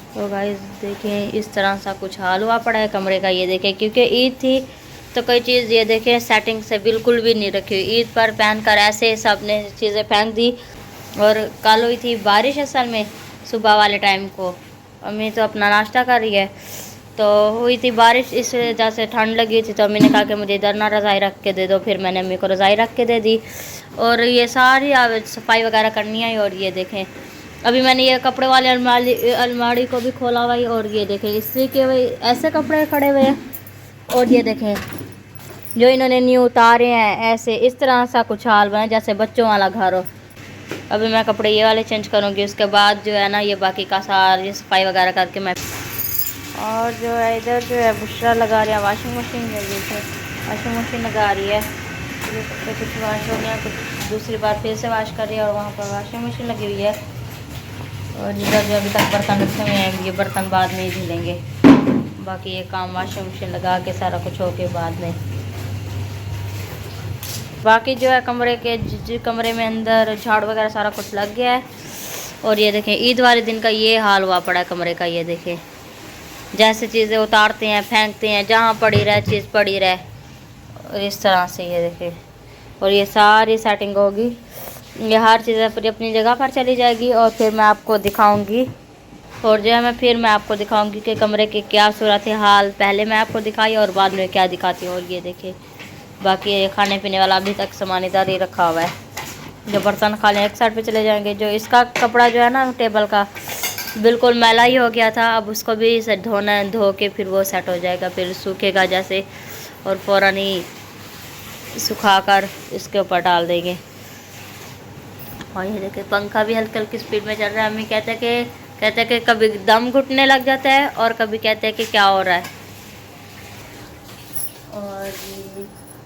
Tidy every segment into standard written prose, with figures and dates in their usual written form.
तो गाइस देखें इस तरह सा कुछ हाल हुआ पड़ा है कमरे का। ये देखें क्योंकि ईद थी तो कोई चीज़ ये देखें सेटिंग से बिल्कुल भी नहीं रखी हुई। ईद पर पहन कर ऐसे सब ने चीज़ें फेंक दी। और कल हुई थी बारिश असल में सुबह वाले टाइम को। अम्मी तो अपना नाश्ता कर रही है तो हुई थी बारिश, इस वजह से ठंड लगी थी। तो अम्मी ने कहा कि मुझे इधर ना रज़ाई रख के दे दो, फिर मैंने अम्मी को रज़ाई रख के दे दी। और ये सारी सफाई वगैरह करनी है। और ये देखें अभी मैंने ये कपड़े वाले अलमारी को भी खोला हुआ है। और ये देखें इसी के वही ऐसे कपड़े खड़े हुए हैं। और ये देखें जो इन्होंने न्यू उतारे हैं ऐसे इस तरह सा कुछ हाल बना जैसे बच्चों वाला घर हो। अभी मैं कपड़े ये वाले चेंज करूँगी, उसके बाद जो है ना ये बाकी का सारी सफाई वगैरह करके मैं। और जो है इधर जो है बुशरा लगा रही है वाशिंग मशीन में। देखिए वाशिंग मशीन लगा रही है, ये कपड़े कुछ वाश हो गया, कुछ दूसरी बार फिर से वाश कर रही है। और वहाँ पर वाशिंग मशीन लगी हुई है। और इधर जो अभी तक बर्तन रखे हुए हैं ये बर्तन बाद में ही धुलेंगे। बाकी ये काम वाशिंग मशीन लगा के सारा कुछ हो के बाद में। बाकी जो है कमरे के कमरे में अंदर झाड़ू वगैरह सारा कुछ लग गया है। और ये देखें ईद वाले दिन का ये हाल हुआ पड़ा है कमरे का। ये देखें जैसे चीज़ें उतारते हैं फेंकते हैं, जहाँ पड़ी रहे चीज़ पड़ी रहे, और इस तरह से ये देखें। और ये सारी सेटिंग होगी, ये हर चीज़ अपनी जगह पर चली जाएगी। और फिर मैं आपको दिखाऊंगी। और जो है फिर मैं आपको दिखाऊंगी कि कमरे की क्या सूरत हाल पहले मैं आपको दिखाई और बाद में क्या दिखाती हूँ। और ये देखिए बाकी ये खाने पीने वाला अभी तक सामान इधर ही रखा हुआ है। जो बर्तन खाने एक साइड पे चले जाएंगे। जो इसका कपड़ा जो है ना टेबल का बिल्कुल मैला ही हो गया था, अब उसको भी धोना धो के फिर वो सेट हो जाएगा, फिर सूखेगा जैसे। और फ़ौरन ही सुखा कर इसके ऊपर डाल देंगे। और ये देखिए पंखा भी हल्की हल्की स्पीड में चल रहा है। अम्मी कहते हैं कि कभी दम घुटने लग जाता है और कभी कहते हैं कि क्या हो रहा है। और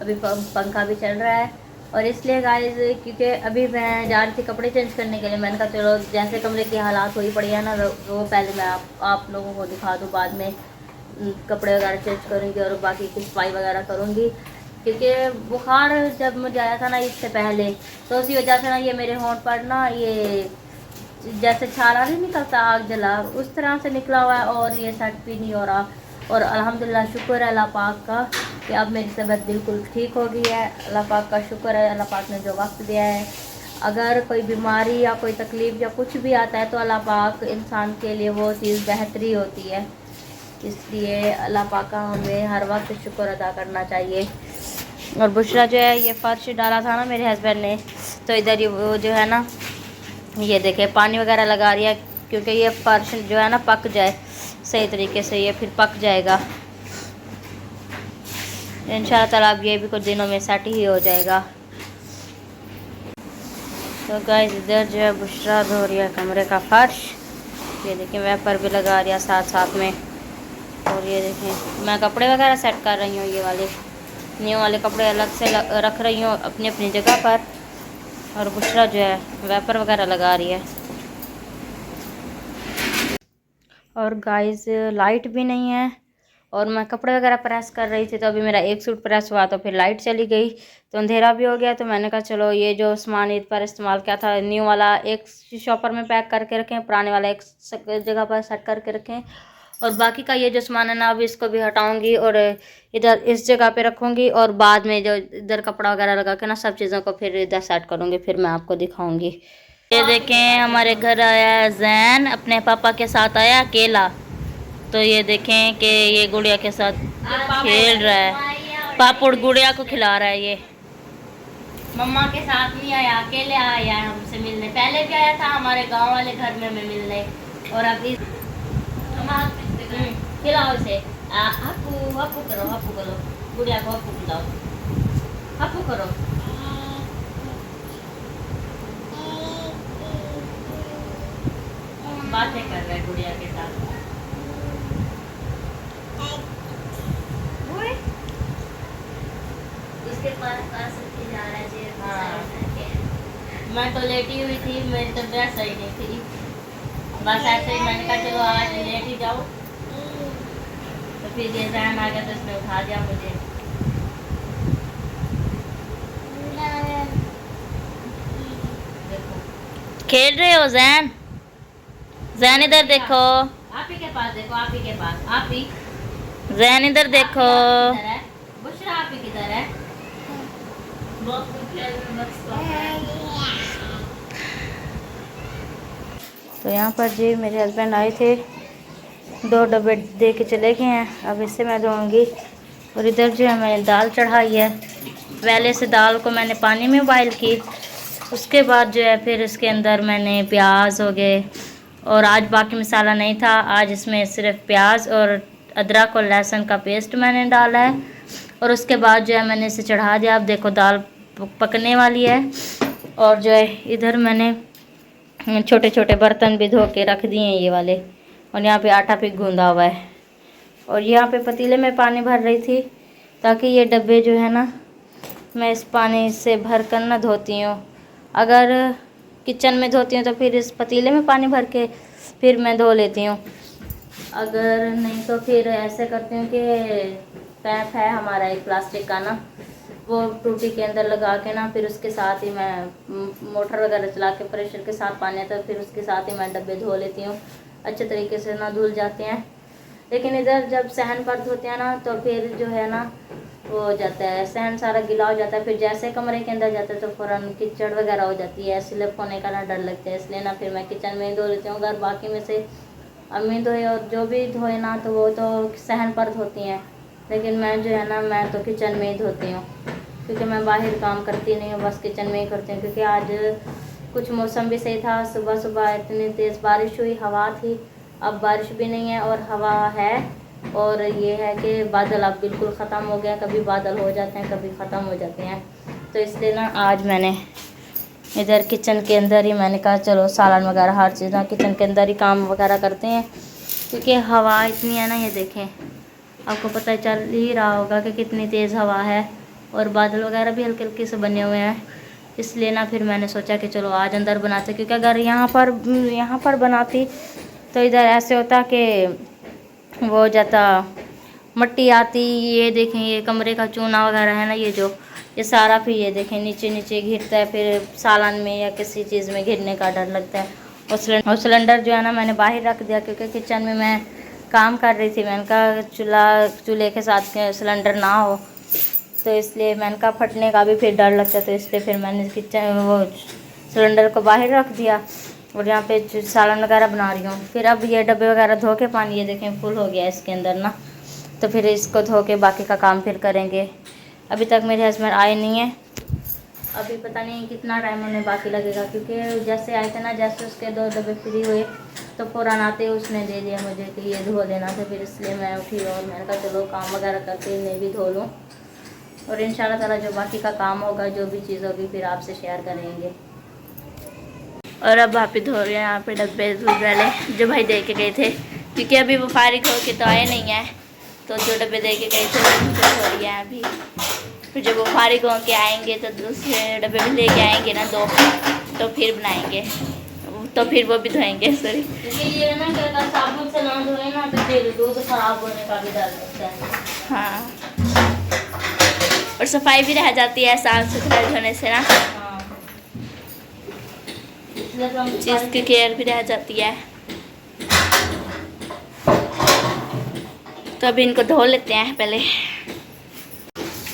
अभी पंखा भी चल रहा है। और इसलिए गाइस क्योंकि अभी मैं जा रही थी कपड़े चेंज करने के लिए, मैंने कहा चलो जैसे कमरे की हालात हुई पड़ी है ना वो पहले मैं आप लोगों को दिखा दूँ, बाद में कपड़े वगैरह चेंज करूँगी और बाकी की सफाई वगैरह करूँगी। क्योंकि बुखार जब मुझे आया था ना इससे पहले, तो उसी वजह से ना ये मेरे होंठ पर ना ये जैसे छाला नहीं निकलता आग जला उस तरह से निकला हुआ है। और ये सेट भी नहीं हो रहा। और अल्हम्दुलिल्लाह शुक्र है अल्लाह पाक का कि अब मेरी तबीयत बिल्कुल ठीक हो गई है। अल्लाह पाक का शुक्र है, अल्लाह पाक ने जो वक्त दिया है। अगर कोई बीमारी या कोई तकलीफ़ या कुछ भी आता है तो अल्लाह पाक इंसान के लिए वो चीज़ बेहतरी होती है। इसलिए अल्लाह पाक का हमें हर वक्त शुक्र अदा करना चाहिए। और बुशरा जो है ये फ़र्श डाला था ना मेरे हस्बैंड ने, तो इधर ही वो जो है ना ये देखे पानी वगैरह लगा रही है क्योंकि ये फर्श जो है ना पक जाए सही तरीके से, ये फिर पक जाएगा इंशाल्लाह ताला। अब ये भी कुछ दिनों में सेट ही हो जाएगा। तो गाइस इधर जो है बुशरा धो रही है कमरे का फर्श। ये देखें वेपर भी लगा रही है साथ साथ में। और ये देखें मैं कपड़े वगैरह सेट कर रही हूँ, ये वाले न्यू वाले कपड़े अलग से रख रही हूँ अपनी अपनी जगह पर। और बुशरा जो है वेपर वगैरह लगा रही है। और गाइस लाइट भी नहीं है और मैं कपड़े वगैरह प्रेस कर रही थी, तो अभी मेरा एक सूट प्रेस हुआ तो फिर लाइट चली गई तो अंधेरा भी हो गया। तो मैंने कहा चलो ये जो सामान ईद पर इस्तेमाल किया था न्यू वाला एक शॉपर में पैक करके रखें, पुराने वाला एक जगह पर सेट करके रखें। और बाकी का ये जो सामान है ना अभी इसको भी हटाऊंगी और इधर इस जगह पे रखूँगी। और बाद में जो इधर कपड़ा वगैरह लगा के ना सब चीज़ों को फिर इधर सेट करूँगी, फिर मैं आपको दिखाऊँगी। ये देखें हमारे घर आया है जैन, अपने पापा के साथ आया अकेला। तो ये देखें कि ये गुड़िया के साथ खेल रहा है, पापड़ गुड़िया को खिला रहा है। ये मम्मा के साथ नहीं आया, अकेले आया है हमसे मिलने। पहले भी आया था हमारे गांव वाले घर में मिलने। और अभी खिलाओ इसे, हप्पू हप्पू करो, हप्पू करो गुड़िया को, हप्पू खिलाओ, हप्पू करो। बातें कर रहा है गुड़िया के साथ। इसके पास जा रहा है। हाँ। मैं तो लेटी हुई थी, मेरी तबीयत सही नहीं थी, बस ऐसे ही मैंने कहा चलो आज लेट ही जाओ। तो फिर ये जैन आ गया तो इसने उठा दिया मुझे। खेल रहे हो जैन? जैन इधर देखो। आप ही के पास देखो, आप ही के पास, आप ही जैन इधर देखो, बुशरा आप ही किधर है? तो यहाँ पर जी मेरे हस्बैंड आए थे, 2 डब्बे दे के चले गए हैं। अब इससे मैं धोऊंगी। और इधर जो है मैंने दाल चढ़ाई है। पहले से दाल को मैंने पानी में बॉयल की, उसके बाद जो है फिर इसके अंदर मैंने प्याज हो गए, और आज बाकी मसाला नहीं था, आज इसमें सिर्फ प्याज और अदरक और लहसुन का पेस्ट मैंने डाला है। और उसके बाद जो है मैंने इसे चढ़ा दिया। अब देखो दाल पकने वाली है। और जो है इधर मैंने छोटे छोटे बर्तन भी धो के रख दिए हैं ये वाले, और यहाँ पे आटा भी गूंदा हुआ है। और यहाँ पे पतीले में पानी भर रही थी, ताकि ये डब्बे जो है ना मैं इस पानी से भर कर ना धोती हूँ। अगर किचन में धोती हूँ तो फिर इस पतीले में पानी भर के फिर मैं धो लेती हूँ। अगर नहीं तो फिर ऐसे करती हूँ कि पैप है हमारा एक प्लास्टिक का ना, वो टूटी के अंदर लगा के ना, फिर उसके साथ ही मैं मोटर वगैरह चला के प्रेशर के साथ पानी आता है, फिर उसके साथ ही मैं डब्बे धो लेती हूँ। अच्छे तरीके से ना धुल जाते हैं। लेकिन इधर जब सहन पर धोते हैं ना तो फिर जो है ना वो हो जाता है, सहन सारा गीला हो जाता है। फिर जैसे कमरे के अंदर जाता है तो फ़ौरन कीचड़ वगैरह हो जाती है, स्लिप होने का ना डर लगता है। इसलिए ना फिर मैं किचन में ही धो लेती हूँ। अगर बाकी में से अम्मी धोए और जो भी धोए ना तो वो तो सहन पर धोती हैं, लेकिन मैं जो है ना मैं तो किचन में ही धोती हूँ, क्योंकि मैं बाहर काम करती नहीं हूँ, बस किचन में ही करती हूँ। क्योंकि आज कुछ मौसम भी सही था, सुबह सुबह इतनी तेज़ बारिश हुई, हवा थी। अब बारिश भी नहीं है और हवा है, और ये है कि बादल अब बिल्कुल ख़त्म हो गया। कभी बादल हो जाते हैं, कभी ख़त्म हो जाते हैं। तो इसलिए ना आज मैंने इधर किचन के अंदर ही मैंने कहा चलो सालन वगैरह हर चीज़ ना किचन के अंदर ही काम वगैरह करते हैं, क्योंकि हवा इतनी है ना। ये देखें, आपको पता चल ही रहा होगा कि कितनी तेज़ हवा है, और बादल वगैरह भी हल्के हल्के से बने हुए हैं। इसलिए ना फिर मैंने सोचा कि चलो आज अंदर बनाते, क्योंकि अगर यहाँ पर बनाती तो इधर ऐसे होता कि वो हो जाता, मट्टी आती। ये देखें, ये कमरे का चूना वगैरह है ना, ये सारा फिर ये देखें नीचे नीचे घिरता है, फिर सालन में या किसी चीज़ में घिरने का डर लगता है। और सिलेंडर जो है ना मैंने बाहर रख दिया, क्योंकि किचन में मैं काम कर रही थी। मैंने कहा चूल्हे के साथ सिलेंडर ना हो, तो इसलिए मैंने कहा फटने का भी फिर डर लगता है। तो इसलिए फिर मैंने वो सिलेंडर को बाहर रख दिया, और यहाँ पे सालन वगैरह बना रही हूँ। फिर अब ये डब्बे वगैरह धो के, पानी ये देखें फुल हो गया इसके अंदर ना, तो फिर इसको धो के बाकी का काम फिर करेंगे। अभी तक मेरे हस्बैंड आए नहीं हैं, अभी पता नहीं कितना टाइम उन्हें बाकी लगेगा, क्योंकि जैसे आए थे ना, जैसे उसके 2 डब्बे फ्री हुए तो फ़ौरन आते उसने दे दिया मुझे कि ये धो लेना। तो फिर इसलिए मैं उठी और मैंने कहा चलो काम वगैरह करके इन्हें भी धो लूँ, और इंशाल्लाह ताला जो बाकी का काम होगा, जो भी चीज़ होगी, फिर आपसे शेयर करेंगे। और अब आप धो रहे हैं यहाँ पे डब्बे दूध वाले जो भाई दे के गए थे, क्योंकि अभी वो फारिग हो के तो आए नहीं हैं, तो जो डब्बे दे के गए थे वो मुझे धो रही हैं अभी। फिर जब वो फारिग हो के आएंगे तो दूसरे डब्बे भी लेके आएंगे ना 2, तो फिर बनाएंगे, तो फिर वो भी धोएंगे। सॉरी, क्योंकि ये ना अगर साबुन से ना धोए ना तो फिर दूध ख़राब होने का भी डर लगता है। हाँ, और सफाई भी रह जाती है साफ सुथरा धोने से ना, चीज़ की केयर भी रह जाती है। तो अभी इनको धो लेते हैं पहले,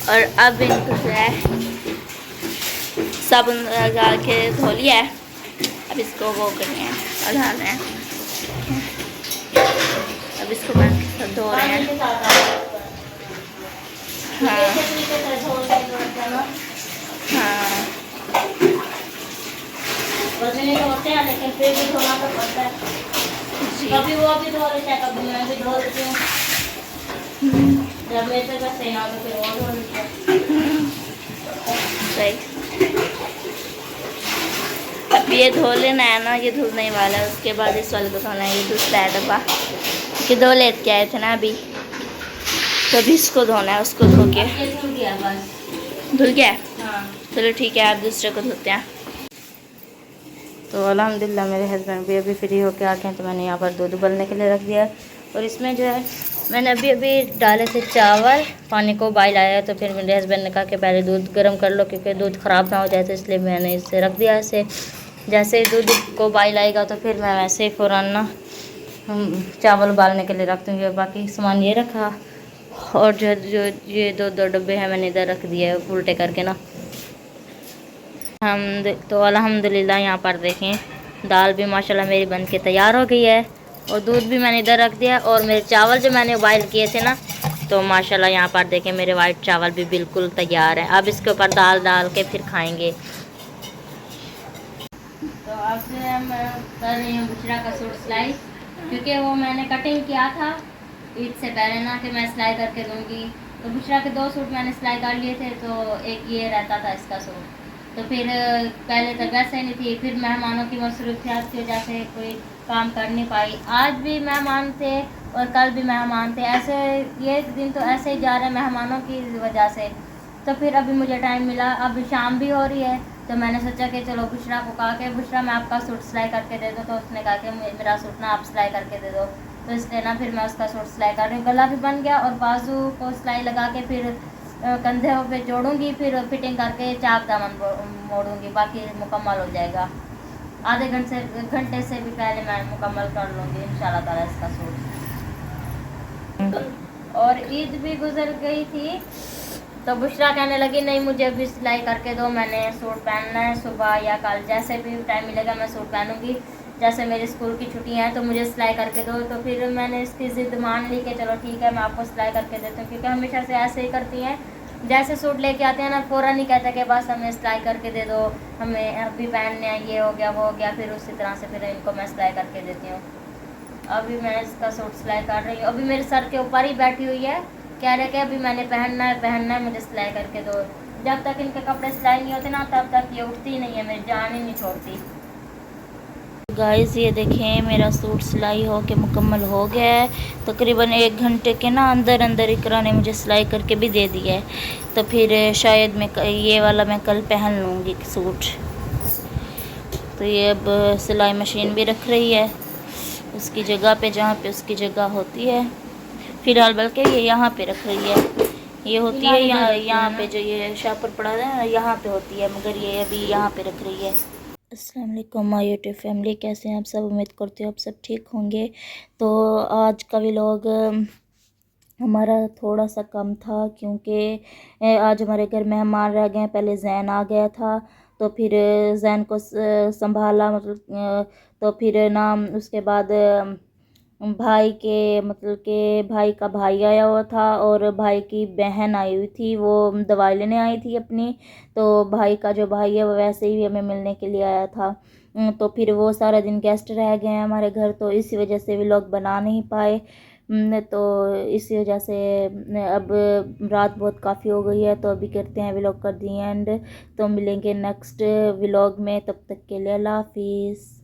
और अब इनको जो है साबुन लगा के धो लिया है। अब इसको वो करना है, डालना है। अब इसको मैं धो रहे हैं। हाँ, बदलने तो होते हैं, लेकिन फिर भी धोना तो पड़ता है। कभी वो भी धो लेते हैं, कभी मैं भी धो लेती हूँ। जब मेरे से बस सही ना हो तो फिर वो धो लेते हैं। सही, अब ये धो लेना है ना, ये धुलने वाला है, उसके बाद इस वाले को धोना है। ये दूसरा है डब्बा कि 2 लेके आए थे ना अभी, तो अभी इसको धोना है। उसको धो के धुल गया, बस धुल गया। हाँ, चलो ठीक है, आप दूसरे को धोते हैं। तो अल्हम्दुलिल्लाह मेरे हस्बैंड भी अभी फ्री होके आ गए, तो मैंने यहाँ पर दूध उबलने के लिए रख दिया। और इसमें जो है मैंने अभी डाले थे चावल, पानी को उबाल आया, तो फिर मेरे हस्बैंड ने कहा कि पहले दूध गर्म कर लो, क्योंकि दूध ख़राब ना हो जाए, तो इसलिए मैंने इसे रख दिया ऐसे। जैसे ही दूध को उबाल आएगा तो फिर मैं वैसे ही फ़ौरन ना चावल उबालने के लिए रख दूँगी। और बाकी सामान ये रखा, और जो जो ये दो डब्बे हैं मैंने इधर रख दिए उल्टे करके ना। हम तो अल्हम्दुलिल्लाह यहाँ पर देखें दाल भी माशाल्लाह मेरी बन के तैयार हो गई है, और दूध भी मैंने इधर रख दिया। और मेरे चावल जो मैंने बॉयल किए थे ना, तो माशाल्लाह यहाँ पर देखें मेरे वाइट चावल भी बिल्कुल तैयार है। अब इसके ऊपर दाल डाल के फिर खाएंगे। तो अब मैं कर रही हूँ बुशरा का सूट सिलाई, क्योंकि वो मैंने कटिंग किया था ईद से पहले ना कि मैं सिलाई करके दूँगी। तो बुशरा के 2 सूट मैंने सिलाई कर लिए थे, तो एक ये रहता था इसका सूट। तो फिर पहले तो वैसे ही नहीं थी, फिर मेहमानों की मसरूफियात की वजह से कोई काम कर नहीं पाई। आज भी मेहमान थे और कल भी मेहमान थे, ऐसे ये दिन तो ऐसे ही जा रहे हैं मेहमानों की वजह से। तो फिर अभी मुझे टाइम मिला, अब शाम भी हो रही है, तो मैंने सोचा कि चलो बुशरा को कहा कि बुशरा मैं आपका सूट सिलाई करके दे दूँ। तो उसने कहा कि मेरा सूट ना आप सिलाई करके दे दो। तो इसलिए ना फिर मैं उसका सूट सिलाई कर रही हूँ। गला भी बन गया और बाजू को सिलाई लगा के फिर कंधे पे जोड़ूंगी, फिर फिटिंग करके चाक दामन मोड़ूंगी, बाकी मुकम्मल हो जाएगा। आधे घंटे से भी पहले मैं मुकम्मल कर लूँगी इंशाल्लाह ताला इसका सूट। और ईद भी गुजर गई थी, तो बुशरा कहने लगी नहीं मुझे अभी सिलाई करके दो, मैंने सूट पहनना है, सुबह या कल जैसे भी टाइम मिलेगा मैं सूट पहनूंगी। जैसे मेरी स्कूल की छुट्टियां हैं तो मुझे सिलाई करके दो। तो फिर मैंने इसकी ज़िद मान ली कि चलो ठीक है मैं आपको सिलाई करके देती हूँ, क्योंकि हमेशा से ऐसे ही करती हैं। जैसे सूट लेके आते हैं ना, फ़ौरन नहीं कहते कि बस हमें सिलाई करके दे दो, हमें अभी पहनने हैं, ये हो गया वो हो गया। फिर उसी तरह से फिर इनको मैं सिलाई करके देती हूँ। अभी मैं इसका सूट सिलाई कर रही हूँ, अभी मेरे सर के ऊपर ही बैठी हुई है, कह रहे कि अभी मैंने पहनना है मुझे सिलाई करके दो। जब तक इनके कपड़े सिलाई नहीं होते ना तब तक ये उठती नहीं है, मेरी जान ही नहीं छोड़ती। गाइस ये देखें मेरा सूट सिलाई हो के मुकम्मल हो गया है। तकरीबन 1 घंटे के ना अंदर अंदर इकरा ने मुझे सिलाई करके भी दे दिया है। तो फिर शायद मैं ये वाला मैं कल पहन लूँगी सूट। तो ये अब सिलाई मशीन भी रख रही है उसकी जगह पे, जहाँ पे उसकी जगह होती है फ़िलहाल, बल्कि ये यहाँ पे रख रही है। ये होती है यहाँ पे जो ये शापर पड़ा है ना यहाँ पे होती है, मगर ये अभी यहाँ पे रख रही है। अस्सलाम वालेकुम माय यूट्यूब फैमिली, कैसे हैं आप सब? उम्मीद करती हूँ आप सब ठीक होंगे। तो आज का व्लॉग हमारा थोड़ा सा कम था, क्योंकि आज हमारे घर मेहमान रह गए। पहले जैन आ गया था, तो फिर जैन को संभाला, मतलब तो फिर ना उसके बाद भाई के मतलब के भाई का भाई आया हुआ था और भाई की बहन आई हुई थी, वो दवाई लेने आई थी अपनी। तो भाई का जो भाई है वो वैसे ही हमें मिलने के लिए आया था। तो फिर वो सारा दिन गेस्ट रह गए हैं हमारे घर, तो इसी वजह से व्लॉग बना नहीं पाए। तो इसी वजह से अब रात बहुत काफ़ी हो गई है, तो अभी करते हैं व्लॉग कर दिए एंड। तो मिलेंगे नेक्स्ट व्लॉग में, तब तक के लिए अल्लाह हाफिज़।